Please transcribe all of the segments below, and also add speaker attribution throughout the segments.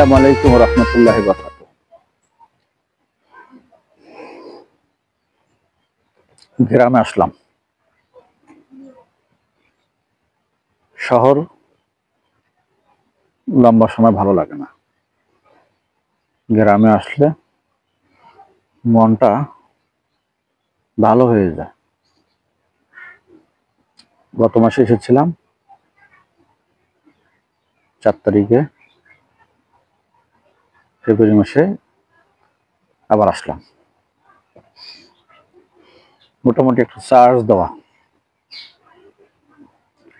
Speaker 1: আসসালামু আলাইকুম ওয়া রাহমাতুল্লাহি ওয়া বারাকাতুহু। গ্রামে আসলাম। শহর লম্বা সময় ভালো লাগে না। গ্রামে আসলে মনটা ভালো হয়ে যায়। গত মাসে এসেছিলাম 4 তারিখে, ফেব্রুয়ারি মাসে আবার আসলাম। মোটামুটি একটু চার্জ দেওয়া,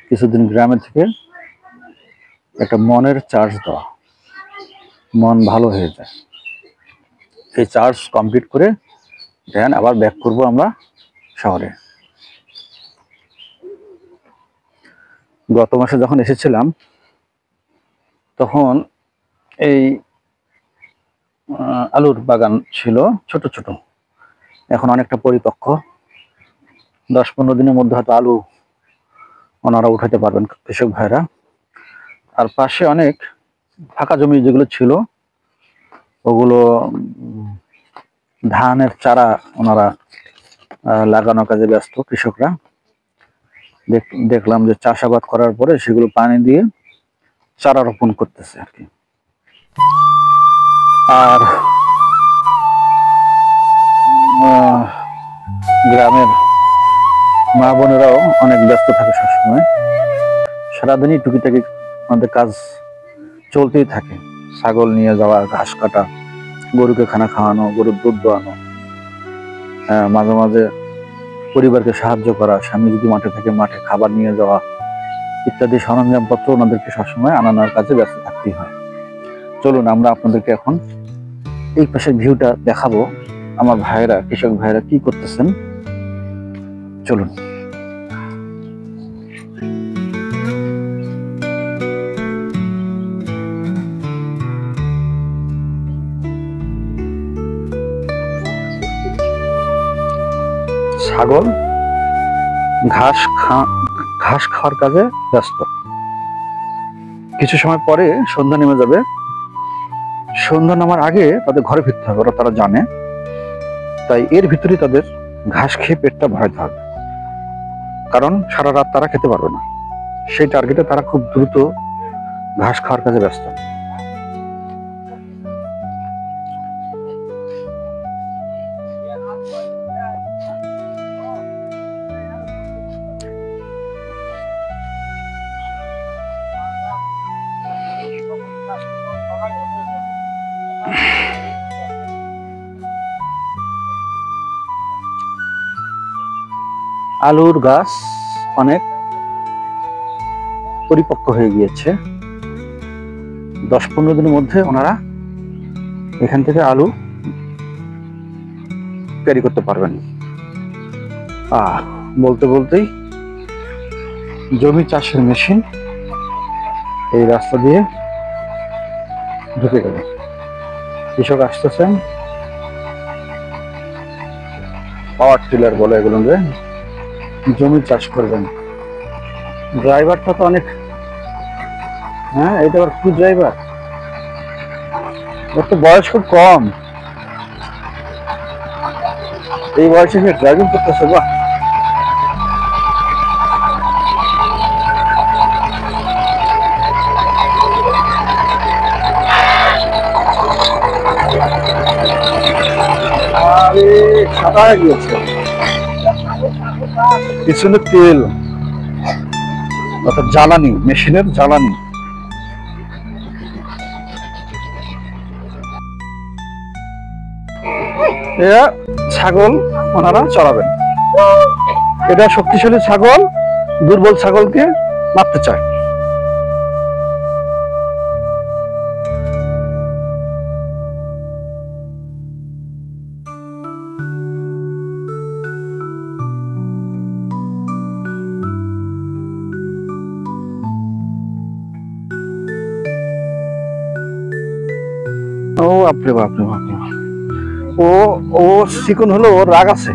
Speaker 1: কিছুদিন গ্রামে থেকে একটা মনের চার্জ দেওয়া, মন ভালো হয়ে যায়। এই চার্জ কমপ্লিট করে দেন আবার ব্যাক করব আমরা শহরে। গত মাসে যখন এসেছিলাম তখন এই আলুর বাগান ছিল ছোট ছোট, এখন অনেকটা পরিপক্ক। 10-15 দিনের মধ্যে হয়তো আলু ওনারা উঠাতে পারবেন কৃষক ভাইরা। আর পাশে অনেক ফাঁকা জমি যেগুলো ছিল ওগুলো ধানের চারা ওনারা লাগানোর কাজে ব্যস্ত কৃষকরা। দেখলাম যে চাষাবাদ করার পরে সেগুলো পানি দিয়ে চারা রোপণ করতেছে আর কি। আর গ্রামের মা বোনেরাও অনেক ব্যস্ত থাকে সবসময়। সারাদিনই টুকিটাকি আমাদের কাজ চলতেই থাকে। ছাগল নিয়ে যাওয়া, ঘাস কাটা, গরুকে খানা খাওয়ানো, গরুর দুধ দোয়ানো, মাঝে মাঝে পরিবারকে সাহায্য করা, স্বামী যদি মাঠে থাকে মাঠে খাবার নিয়ে যাওয়া ইত্যাদি সরঞ্জামপত্র ওনাদেরকে সবসময় আনানোর কাজে ব্যস্ত থাকতেই হয়। চলুন আমরা আপনাদেরকে এখন এই পাশের ভিউটা দেখাবো, আমার ভাইয়েরা কৃষক ভাইয়েরা কি করতেছেন। চলুন। ছাগল ঘাস খাওয়ার কাজে ব্যস্ত। কিছু সময় পরে সন্ধ্যা নেমে যাবে। সন্ধ্যা নামার আগে তাদের ঘরে ফিরতে হবে, ওরা তারা জানে। তাই এর ভিতরে তাদের ঘাস খেয়ে পেটটা ভরাতে হবে, কারণ সারা রাত তারা খেতে পারবে না। সেই টার্গেটে তারা খুব দ্রুত ঘাস খাওয়ার কাজে ব্যস্ত। আলুর গাছ অনেক পরিপক্ক হয়ে গিয়েছে। 10-15 দিনের মধ্যে ওনারা এখান থেকে আলু ক্যারি করতে পারবেন। বলতে বলতেই জমি চাষের মেশিন এই রাস্তা দিয়ে ঢুকে গেল। কৃষক আসতেছেন, পাওয়ার টিলার বলে এগুলো, জমি চাষ করবেন। ড্রাইভারটা তো অনেক, এটা আবার কি ড্রাইভার, ওর তো বয়স খুব কম, এই বয়সে সে ড্রাইভিং করতেছে। বাহ, সাদা হয়ে গিয়েছে পিছনে তেল, অর্থাৎ জ্বালানি, মেশিনের জ্বালানি। এরা ছাগল ওনারা চড়াবেন। এটা শক্তিশালী ছাগল দুর্বল ছাগলকে মারতে চায়। ও বাপরে বাপরে বাপরে, ও চিকন হলো, ওর রাগ আছে।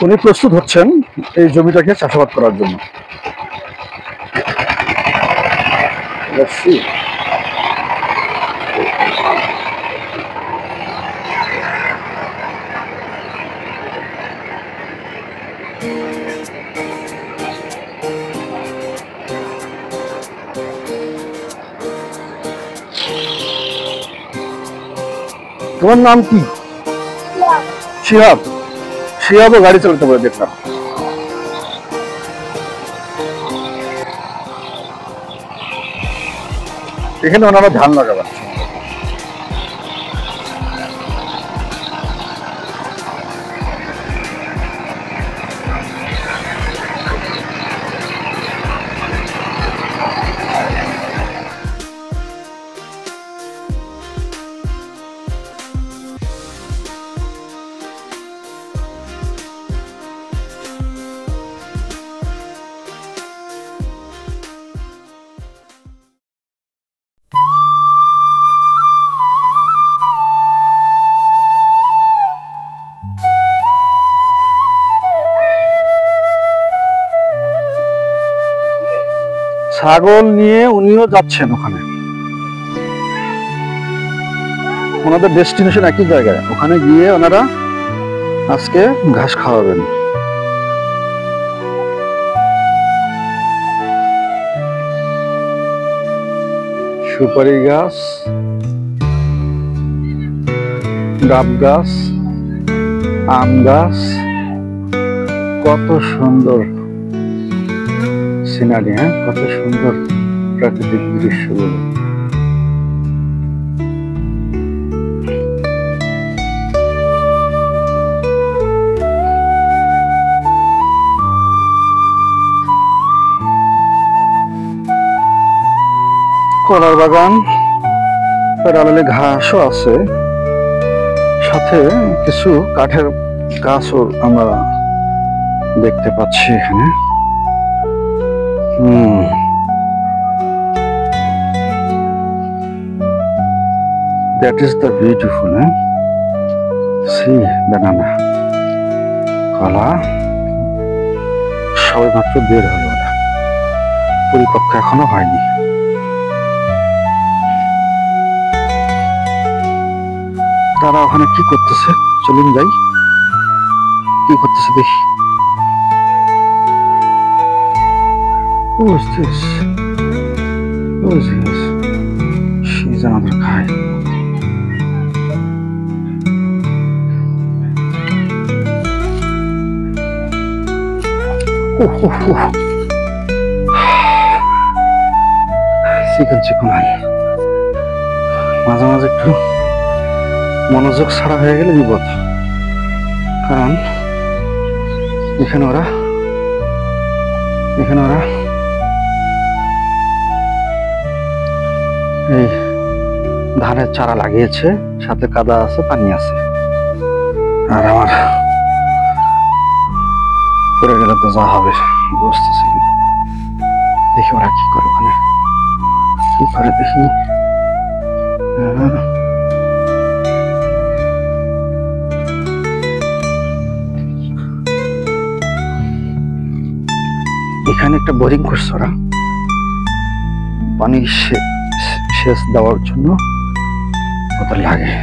Speaker 1: উনি প্রস্তুত হচ্ছেন এই জমিটাকে চাষাবাদ করার জন্য। Let's see. তোমার নাম কি? শিহাব। শিহাবও গাড়ি চালাতে পারে দেখলাম। এখানে ওনারা ধান লাগাবেন। ছাগল নিয়ে উনিও যাচ্ছেন ওখানে। ওনাদের ডেস্টিনেশন একই জায়গায়, ওখানে গিয়ে ওনারা আজকে ঘাস খাওয়াবেন। সুপারি গাছ, ডাব গাছ, আম গাছ, কত সুন্দর সিনারি, হ্যাঁ, কত সুন্দর প্রাকৃতিক দৃশ্যগুলো। কলার বাগান, প্যারালালে ঘাসও আছে, সাথে কিছু কাঠের গাছও আমরা দেখতে পাচ্ছি এখানে। That is the beautiful, eh? See, banana. কলা সবে মাত্র বের হলো, ওরা পরিপক্ক এখনো হয়নি। তারা ওখানে কি করতেছে, চলুন যাই, কি করতেছে দেখি। Who is this? Who is this? She's another guy. চিকন চিকন হয়, মাঝে মাঝে একটু মনোযোগ ছাড়া হয়ে গেলে বিপদ। কারণ এখানে ওরা এই ধানের চারা লাগিয়েছে, সাথে কাদা আছে, পানি আছে। আর আমার পড়ে গেলে তো যা হবে বুঝতেছি। দেখি ওরা কি করে, ওখানে কি করে দেখি। এখানে একটা বোরিং করছে ওরা, পানি সেচ দেওয়ার জন্য ওদের লাগে।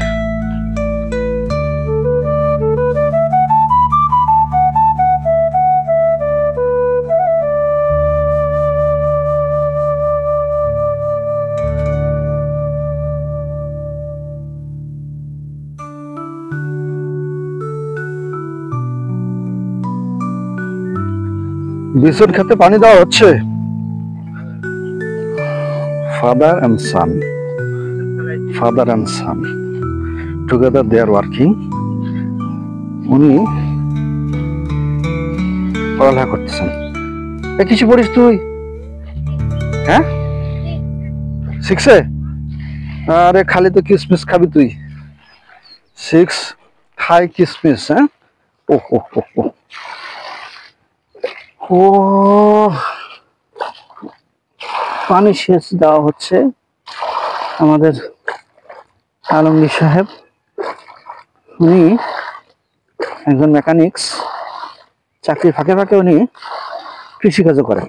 Speaker 1: বিচুন খেতে পানি দেওয়া হচ্ছে। Father and son together they are working. উনি পড়ালেখা করতেছেন। কিছু পড়িস তুই? হ্যাঁ, 6-এ? আরে খালি তো কিসমিস খাবি তুই। 6 খাই কিসমিস, হ্যাঁ। ও পানি সেচ দেওয়া হচ্ছে আমাদের আলমগীর সাহেব উনি একজন মেকানিক্স, চাকরির ফাঁকে ফাঁকে উনি কৃষিকাজও করেন।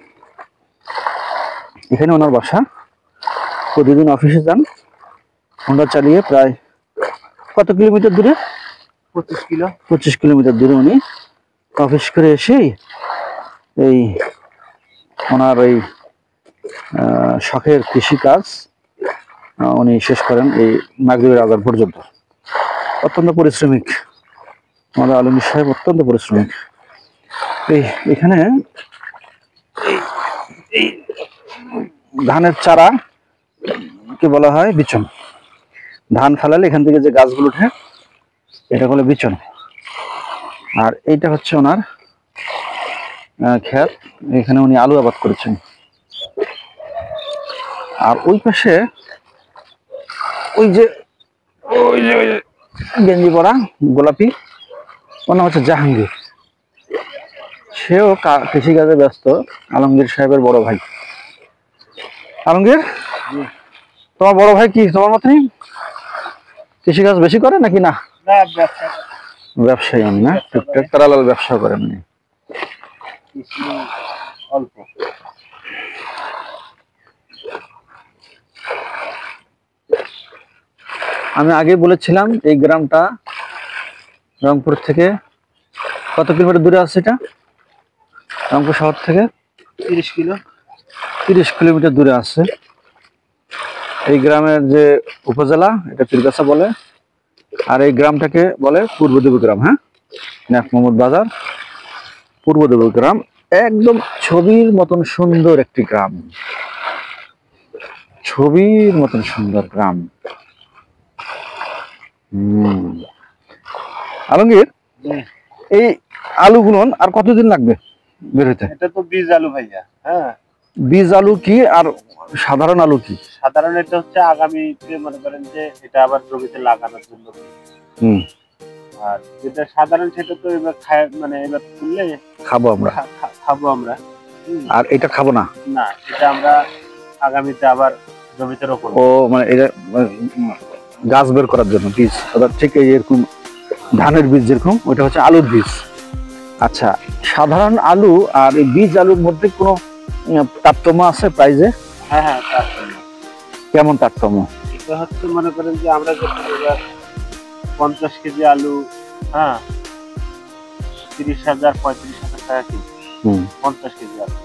Speaker 1: এখানে ওনার বাসা। প্রতিদিন অফিসে যান হোন্ডা চালিয়ে, প্রায় কত কিলোমিটার দূরে? 25 কিলোমিটার দূরে উনি অফিস করে এসেই এই ওনার ওই শখের কৃষিকাজ উনি শেষ করেন এই মাগরিবের আজান পর্যন্ত। অত্যন্ত পরিশ্রমিক আমাদের আলমগীর সাহেব, অত্যন্ত পরিশ্রমিক। এখানে এই ধানের চারা কি বলা হয়, বিচন। ধান ফেলালে এখান থেকে যে গাছগুলো ওঠে এটা বলে বিচন। আর এইটা হচ্ছে ওনার ক্ষেত, এখানে উনি আলু আবাদ করেছেন। আর ওই পাশে ওই যে গেঞ্জি পরা গোলাপি, ওর নাম হচ্ছে জাহাঙ্গীর। সেও কৃষিকাজে ব্যস্ত, আলমগীর সাহেবের বড় ভাই। আলমগীর, তোমার বড় ভাই কি তোমার মতনই কৃষিকাজ বেশি করে নাকি? না, ব্যবসায়ী না, টুকটাক তারালাল ব্যবসা করেন।
Speaker 2: অল্প।
Speaker 1: আমি আগে বলেছিলাম এই গ্রামটা রংপুর থেকে কত কিলোমিটার দূরে আছে? এটা রংপুর শহর থেকে 30 কিলোমিটার দূরে আছে। এই গ্রামের যে উপজেলা এটা পীরগাছা বলে, আর এই গ্রামটাকে বলে পূর্বদেবী গ্রাম। হ্যাঁ, নাফ মোহাম্মদ বাজার, পূর্বদেবী গ্রাম। একদম ছবির মতন সুন্দর একটি গ্রাম, ছবির মতন সুন্দর গ্রাম। আলমগীর, এই আলুগুলো আর কতদিন লাগবে বের হইতে?
Speaker 2: এটা তো বীজ আলু ভাইয়া। হ্যাঁ,
Speaker 1: বীজ আলু কি আর সাধারণ আলু কি?
Speaker 2: সাধারণ এটা হচ্ছে আগামীতে মনে করেন যে এটা আবার জমিতে লাগানোর জন্য। আর যেটা সাধারণ সেটা তো এবার মানে এবার তুললে
Speaker 1: খাবো আমরা, আর এটা খাবো না।
Speaker 2: না, এটা আমরা আগামীতে আবার জমিতে রোপণ।
Speaker 1: ও মানে এটা গাছ বের করার জন্য বীজ, অর্থাৎ ঠিক এরকম ধানের বীজ যেরকম, ওটা হচ্ছে আলুর বীজ। আচ্ছা, সাধারণ আলু আর এই বীজ আলুর মধ্যে কোনো তারতম্য আছে প্রাইজে?
Speaker 2: হ্যাঁ হ্যাঁ, তারতম্য।
Speaker 1: কেমন তারতম্য?
Speaker 2: এটা হচ্ছে মনে করেন যে আমরা যখন 50 কেজি আলু, হ্যাঁ, 30,000 35,000 টাকা কিলো। 50 কেজি আলু।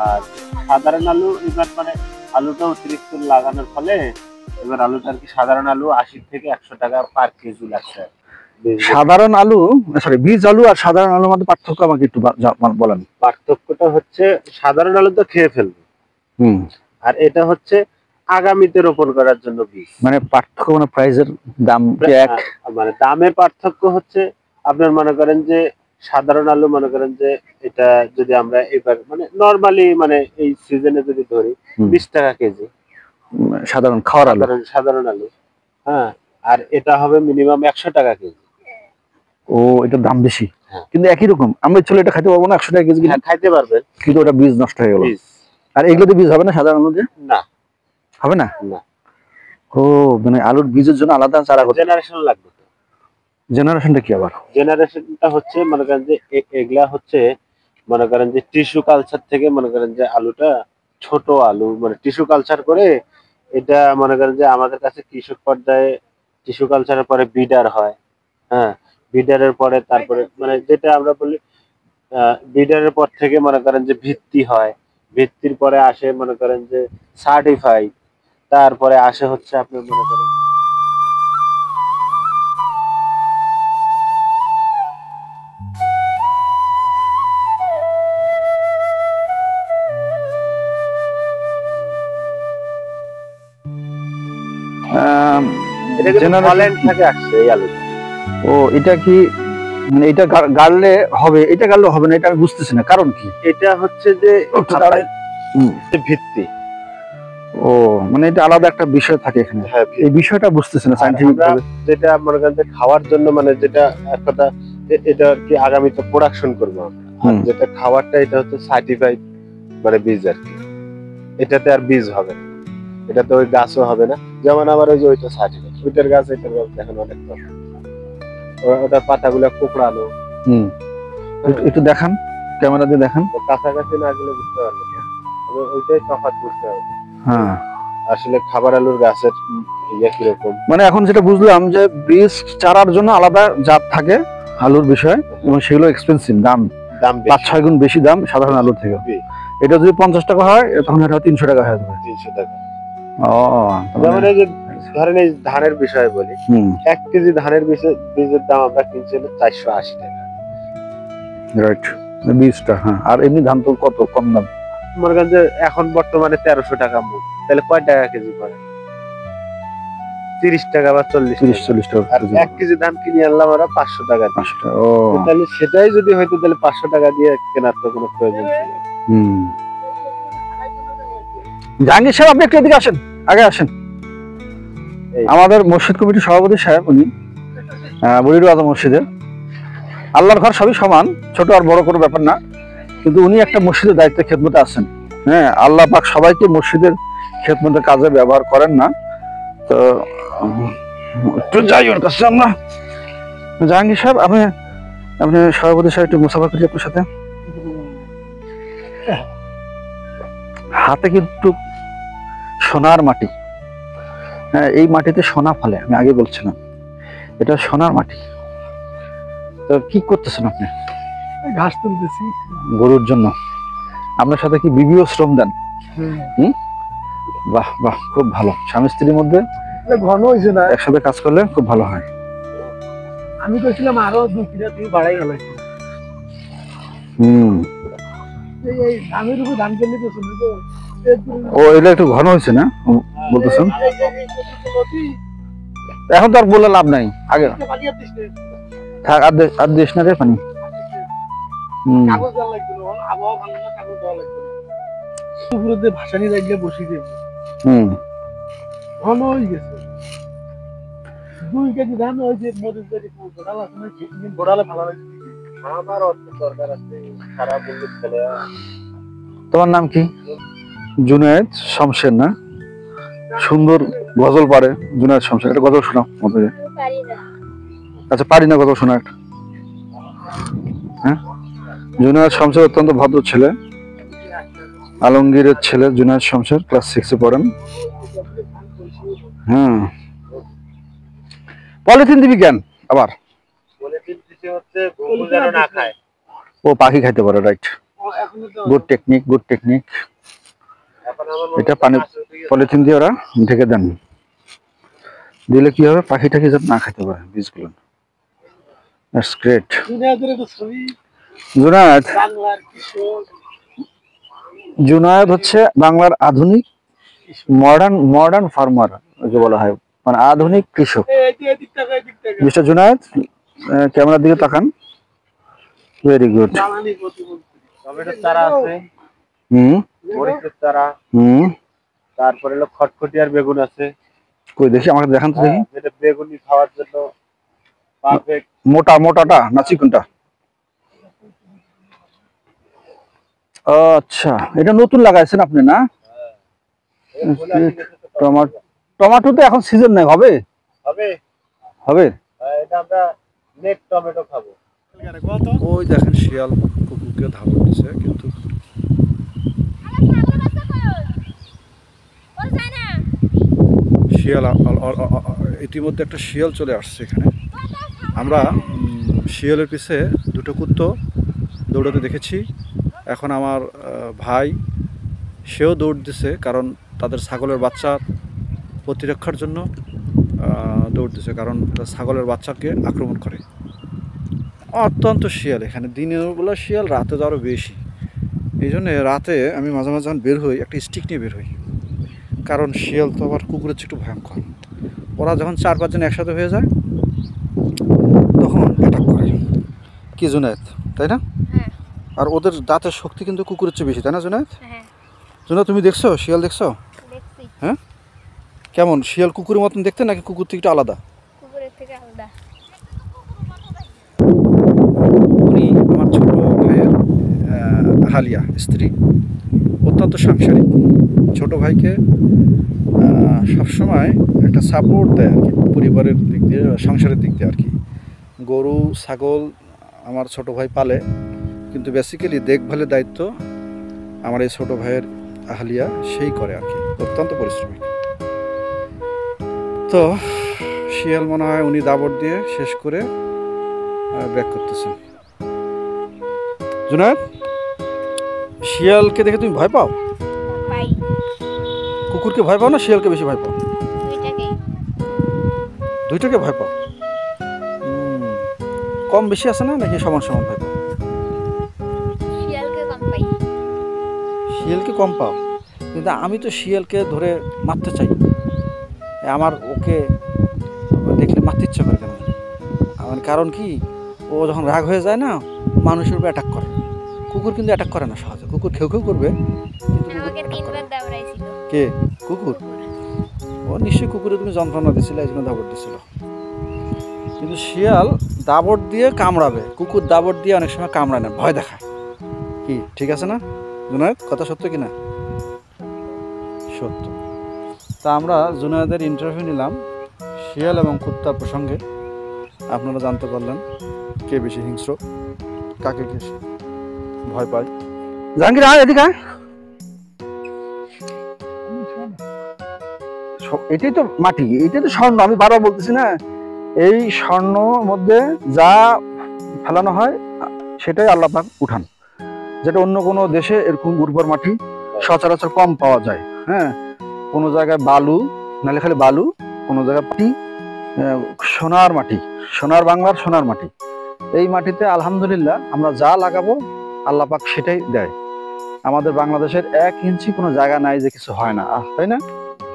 Speaker 2: আর সাধারণ আলু এবার মানে আলুটা অতিরিক্ত লাগানোর ফলে এবার আলুটা আর কি সাধারণ আলু 80 থেকে 100 টাকা পার কেজি লাগছে।
Speaker 1: সাধারণ আলু, সরি, বীজ আলু আর সাধারণ আলুর মধ্যে পার্থক্য আমাকে একটু বলেন।
Speaker 2: পার্থক্যটা হচ্ছে সাধারণ আলু তো খেয়ে ফেলবে, আর এটা হচ্ছে আগামীতে রোপণ করার জন্য বীজ।
Speaker 1: মানে পার্থক্য মানে প্রাইসের দাম এক,
Speaker 2: মানে দামের পার্থক্য হচ্ছে আপনার মনে করেন যে সাধারণ আলু মনে করেন যে এটা যদি আমরা এবার মানে নরমালি মানে এই সিজনে যদি ধরি 20 টাকা কেজি
Speaker 1: সাধারণ খাওয়ার আলু,
Speaker 2: সাধারণ আলু। হ্যাঁ, আর এটা হবে মিনিমাম 100 টাকা কেজি।
Speaker 1: ও, এটার দাম বেশি, কিন্তু একই রকম। আমরা চলে এটা খাইতে পারবো না 100 টাকা কেজি?
Speaker 2: খাইতে পারবেন,
Speaker 1: কিন্তু ওটা বীজ নষ্ট হয়ে গেল। আর এগুলোতে বীজ হবে না সাধারণ আলুতে?
Speaker 2: না,
Speaker 1: হবে না।
Speaker 2: না।
Speaker 1: ও, মানে আলুর বীজের জন্য আলাদা চারা করতে
Speaker 2: জেনারেশন লাগবে।
Speaker 1: জেনারেশনটা কি আবার?
Speaker 2: জেনারেশনটা হচ্ছে মনে করেন যে এগুলা হচ্ছে মনে করেন যে টিস্যু কালচার থেকে মনে করেন যে আলুটা ছোট আলু মানে টিস্যু কালচার করে এটা মনে করেন যে আমাদের কাছে কৃষক পর্যায়ে টিস্যু কালচারের পরে বিডার হয়। হ্যাঁ, বিডারের পরে তারপরে মানে যেটা আমরা বলি বিডারের পর থেকে মনে করেন যে ভিত্তি হয়, ভিত্তির পরে আসে মনে করেন যে সার্টিফাইড, তারপরে আসে হচ্ছে আপনি মনে করেন থেকে আসছে এই আলু।
Speaker 1: ও, এটা কি মানে এটা গাড়লে হবে, এটা গাড়লে হবে না, এটা আমি বুঝতেছি না, কারণ কি?
Speaker 2: এটা হচ্ছে যে ভিত্তি।
Speaker 1: ও, মানে এটা আলাদা একটা বিষয় থাকে এখানে।
Speaker 2: হ্যাঁ,
Speaker 1: এই বিষয়টা বুঝতেছি না সায়েন্টিফিক ভাবে।
Speaker 2: যেটা মনে করেন যে খাওয়ার জন্য মানে যেটা এক কথা এটা আর কি আগামীতে প্রোডাকশন করবো আমরা, আর যেটা খাওয়ারটা এটা হচ্ছে সার্টিফাইড মানে বীজ আর কি। এটাতে আর বীজ হবে না, এটাতে ওই গাছও হবে না, যেমন আমার ওই যে ওইটা ছাড়ি ওইটার গাছ এটার গাছ দেখেন অনেক তফাৎ। ওটার পাতাগুলো কোঁকড়ানো।
Speaker 1: একটু দেখান, ক্যামেরা দিয়ে দেখান।
Speaker 2: তো কাছাকাছি না গেলে বুঝতে পারবে না, ওইটাই তফাৎ বুঝতে হবে।
Speaker 1: হ্যাঁ,
Speaker 2: আসলে খাবার আলুর গাছের ইয়ে কিরকম।
Speaker 1: মানে এখন যেটা বুঝলাম যে বীজ চারার জন্য আলাদা জাত থাকে আলুর বিষয়ে, এবং সেগুলো এক্সপেন্সিভ, দাম
Speaker 2: দাম
Speaker 1: 5-6 গুণ বেশি দাম সাধারণ আলুর থেকে। এটা যদি 50 টাকা হয় তখন এটা 300 টাকা হয়ে যাবে।
Speaker 2: 300 টাকা।
Speaker 1: ও,
Speaker 2: যেমন এই যে ধরেন এই ধানের বিষয়ে বলি, 1 কেজি ধানের বীজের দাম আমরা কিনছি 480 টাকা।
Speaker 1: রাইট, বীজটা। হ্যাঁ, আর এমনি ধান তো কত কম দাম,
Speaker 2: মনে করেন যে এখন বর্তমানে 1300 টাকা মূল, তাহলে কয় টাকা কেজি পড়ে? 30 টাকা বা 40
Speaker 1: টাকা।
Speaker 2: আর 1 কেজি ধান কিনে আনলাম আমরা 500 টাকা দিয়ে।
Speaker 1: 500 টাকা। ও,
Speaker 2: তাহলে সেটাই যদি হয়তো তাহলে 500 টাকা দিয়ে কেনার তো কোনো প্রয়োজন ছিল না।
Speaker 1: জাহাঙ্গীর সাহেব, আপনি একটু এদিকে আসেন, আগে আসেন। আমাদের মসজিদ কমিটির সভাপতি সাহেব, উনি বুড়ির আজম মসজিদের, আল্লাহর ঘর সবই সমান, ছোট আর বড় কোনো ব্যাপার না, কিন্তু উনি একটা মসজিদের দায়িত্বে খেদমতে আছেন। হ্যাঁ, আল্লাহ পাক সবাইকে মসজিদের খেদমতের কাজে ব্যবহার করেন না। তো একটু যাই ওর কাছে আমরা। জাহাঙ্গীর সাহেব, আপনি সভাপতি সাহেব একটু মুসাফা করি আপনার সাথে। হাতে কিন্তু সোনার মাটি। হ্যাঁ, এই মাটিতে সোনা ফলে, আমি আগে বলছিলাম এটা সোনার মাটি। তো কি করতেছেন আপনি?
Speaker 3: ঘাস তুলতেছি
Speaker 1: গরুর জন্য। আপনার সাথে কি বিবিও শ্রম দেন? বাহ বাহ, খুব ভালো। স্বামী স্ত্রীর মধ্যে
Speaker 3: ঘন হয়েছে না,
Speaker 1: একসাথে কাজ করলে খুব ভালো হয়।
Speaker 3: আমি কইছিলাম আরো 2 কিলো বাড়াই গেল। এই ধানের উপর ধান কেটে তো শুনলি তো।
Speaker 1: ও, এটা একটু ঘন হয়েছে না বলতেছেন? এখন তো আর বলে লাভ নাই, আগে থাক, আর দিস না রে পানি।
Speaker 3: কাগজ দেওয়া লাগবে, আবহাওয়া ভালো না, কাগজ দেওয়া লাগবে। উপরে ভাসানি লাগলে বসিয়ে দেবো। ঘন হয়ে গেছে। 2 কেজি ধান ওই যে মরিচ বাড়ি গোড়াল আছে না, গোড়ালে ভালো লাগছে।
Speaker 2: আমার অত দরকার আছে, সারা বন্ধু ছেলে।
Speaker 1: তোমার নাম কি? জুনায়েদ শমশের না? সুন্দর গজল পারে জুনায়েদ শমশের। একটা গজল শোনাও আমাদের। আচ্ছা, পারি না গজল শোনা একটা। হ্যাঁ, জুনায়েদ শমশের অত্যন্ত ভদ্র ছেলে, আলমগীরের ছেলে জুনায়েদ শমশের, ক্লাস 6-এ পড়েন। হ্যাঁ, পলিথিন দিবি কেন আবার?
Speaker 2: পলিথিন দিতে হচ্ছে গরু যেন না খায়।
Speaker 1: ও, পাখি খাইতে পারে, right. Good technique, good technique. এটা পানি পলিথিন দিয়ে ওরা ঢেকে দেন, দিলে কি হবে, পাখিটা কি যাতে না খাইতে পারে বীজগুলো। That's great. জুনায়েদ, জুনায়েদ হচ্ছে বাংলার আধুনিক মডার্ন ফার্মার যে বলা হয়, মানে আধুনিক কৃষক। মিস্টার জুনায়েদ, ক্যামেরার দিকে তাকান। Very good.
Speaker 2: টমেটোর চারা আছে, মরিচের চারা, তারপরে হলো খটখটিয়ার বেগুন আছে।
Speaker 1: কই দেখি, আমাকে দেখান তো দেখি।
Speaker 2: যেটা বেগুনি খাওয়ার জন্য পারফেক্ট।
Speaker 1: মোটাটা না চিকনটা? আচ্ছা, এটা নতুন লাগাইছেন আপনি না? টমেটো তো এখন সিজন নাই, হবে
Speaker 2: হবে
Speaker 1: হবে।
Speaker 2: এটা আমরা নেট টমেটো খাবো।
Speaker 1: ওই দেখেন শিয়াল কুকুরকে ধাওয়া দিচ্ছে, কিন্তু শিয়াল ইতিমধ্যে একটা শিয়াল চলে আসছে এখানে। আমরা শিয়ালের পিছে 2টো কুত্তো দৌড়াতে দেখেছি। এখন আমার ভাই, সেও দৌড় দিছে, কারণ তাদের ছাগলের বাচ্চার প্রতিরক্ষার জন্য দৌড় দিছে, কারণ ছাগলের বাচ্চাকে আক্রমণ করে। অত্যন্ত শিয়াল এখানে, দিনের বেলা শিয়াল, রাতে তো আরও বেশি। এই জন্য রাতে আমি মাঝে মাঝে যখন বের হই, একটা স্টিক নিয়ে বের হই, কারণ শিয়াল তো আবার কুকুরের চেয়ে একটু ভয়ঙ্কর। ওরা যখন 4-5 জন একসাথে হয়ে যায় তখন অ্যাটাক করে। কি জুনায়েদ, তাই না? আর ওদের দাঁতের শক্তি কিন্তু কুকুরের চেয়ে বেশি, তাই না জুনায়েদ? জুনায়েদ, তুমি দেখছো শিয়াল? দেখছো? হ্যাঁ, কেমন শিয়াল? কুকুরের মতন দেখতে নাকি কুকুর থেকে একটু আলাদা?
Speaker 4: কুকুরের থেকে আলাদা।
Speaker 1: উনি আমার ছোট ভাইয়ের আহালিয়া স্ত্রী অত্যন্ত সাংসারিক, ছোট ভাইকে সবসময় একটা সাপোর্ট দেয় আর কি, পরিবারের দিক দিয়ে, সংসারের দিক দিয়ে আর কি। গরু ছাগল আমার ছোট ভাই পালে, কিন্তু বেসিক্যালি দেখভালের দায়িত্ব আমার এই ছোট ভাইয়ের আহালিয়া সেই করে আর কি, অত্যন্ত পরিশ্রমী। তো শিয়াল মনে হয় উনি দাবড় দিয়ে শেষ করে ব্যাক করতেছেন। জুনায়েদ, শিয়ালকে দেখে তুমি ভয় পাও?
Speaker 4: পাই।
Speaker 1: কুকুরকে ভয় পাও না শিয়ালকে বেশি ভয় পাও?
Speaker 4: দুইটাকেই।
Speaker 1: দুইটাকে ভয় পাও? কম বেশি আছে না, নাকি সমান সমান ভয় পাও?
Speaker 4: শিয়ালকে কম পাই।
Speaker 1: শিয়ালকে কম পাও? কিন্তু আমি তো শিয়ালকে ধরে মারতে চাই, আমার ওকে দেখলে মারতে ইচ্ছা করে কেন, আমার কারণ কি, ও যখন রাগ হয়ে যায় না মানুষের উপর অ্যাটাক করে। কুকুর কিন্তু অ্যাটাক করে না সহজে, কুকুর খেউ খেউ করবে কিন্তু কুকুর
Speaker 4: আমাকে
Speaker 1: attack করে
Speaker 4: 3 বার
Speaker 1: না।
Speaker 4: দাবড়াইছিল।
Speaker 1: কে? কুকুর? ও নিশ্চয়ই কুকুরে তুমি যন্ত্রণা দিছিলে, এই জন্য দাবড় দিছিল। কিন্তু শিয়াল দাবড় দিয়ে কামড়াবে, কুকুর দাবড় দিয়ে অনেক সময় কামড়ায় না, ভয় দেখায়। কি ঠিক আছে না জুনায়েদ, কথা সত্য কি না? সত্য। তা আমরা জুনায়েদের ইন্টারভিউ নিলাম শিয়াল এবং কুত্তার প্রসঙ্গে। আপনারা জানতে পারলেন কে বেশি হিংস্র, কাকে কে ভয় পায়। জাহাঙ্গীর আয় এদিকে আয়। এটাই তো মাটি, এটাই তো স্বর্ণ, আমি বারবার বলতেছি না, এই স্বর্ণ মধ্যে যা ফেলানো হয় সেটাই আল্লাহ পাক উঠান, যেটা অন্য কোনো দেশে এরকম উর্বর মাটি সচরাচর কম পাওয়া যায়। হ্যাঁ, কোনো জায়গায় বালু, নাহলে খালি বালু, কোনো জায়গায় মাটি, সোনার মাটি, সোনার বাংলার সোনার মাটি। এই মাটিতে আলহামদুলিল্লাহ আমরা যা লাগাবো আল্লাহ পাক সেটাই দেয়। আমাদের বাংলাদেশের 1 ইঞ্চি কোনো জায়গা নাই যে কিছু হয় না, তাই না?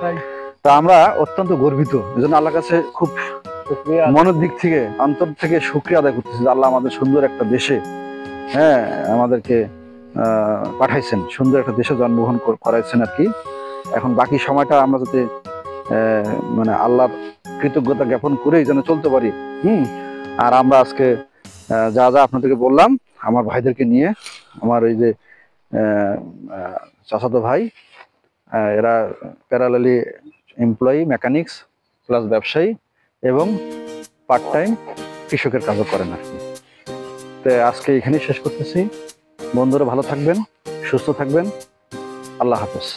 Speaker 3: তাই।
Speaker 1: তা আমরা অত্যন্ত গর্বিত, এজন্য আল্লাহর কাছে খুব মনের দিক থেকে, অন্তর থেকে শুকরিয়া আদায় করতেছি যে আল্লাহ আমাদের সুন্দর একটা দেশে, হ্যাঁ, আমাদেরকে পাঠাইছেন, সুন্দর একটা দেশে জন্মগ্রহণ করাইছেন আর কি। এখন বাকি সময়টা আমরা যাতে মানে আল্লাহর কৃতজ্ঞতা জ্ঞাপন করেই যেন চলতে পারি। আর আমরা আজকে যা যা আপনাদেরকে বললাম, আমার ভাইদেরকে নিয়ে, আমার এই যে চাচাতো ভাই, এরা প্যারালালি এমপ্লয়ি, মেকানিক্স প্লাস ব্যবসায়ী এবং পার্ট টাইম কৃষকের কাজও করেন আর কি। তো আজকে এখানেই শেষ করতেছি। বন্ধুরা ভালো থাকবেন, সুস্থ থাকবেন, আল্লাহ হাফেজ।